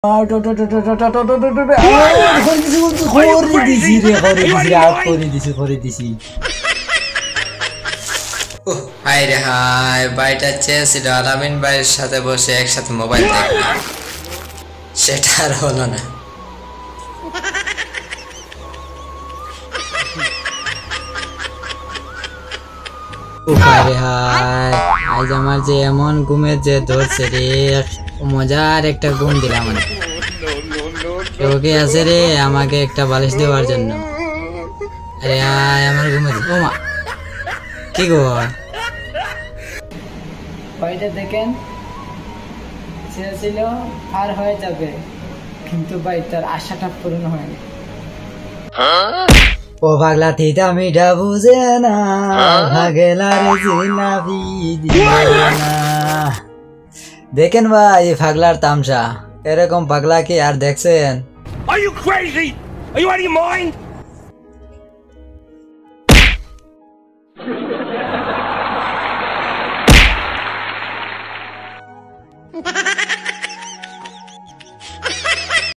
High রে high, বাড়িটা চেয়েছিল আলামিন ভাইয়ের সাথে বসে একসাথে মোবাইল দেখলাম, সেটা আর হলো না। আজ আমার যে এমন ঘুমের যে ধরছে রে, মজার একটা ঘুম দিলাম। ওকে আছে রে আমাকে একটা বালিশ দেওয়ার জন্য। আরে আয় আমার ঘুমে। ও মা, কি গো ওইটা দেখেন, চেয়েছিল আর হয়ে যাবে, কিন্তু ভাই তার আশাটা পূরণ হয়নি। ও পাগলা থিতা মিঠা বুঝে না, ভাগেলার জিনাবি দিবে না। দেখেন ভাই এই পাগলার তামসা, এরকম পাগলা কি আর দেখছেন? Are you crazy? Are you out of your mind?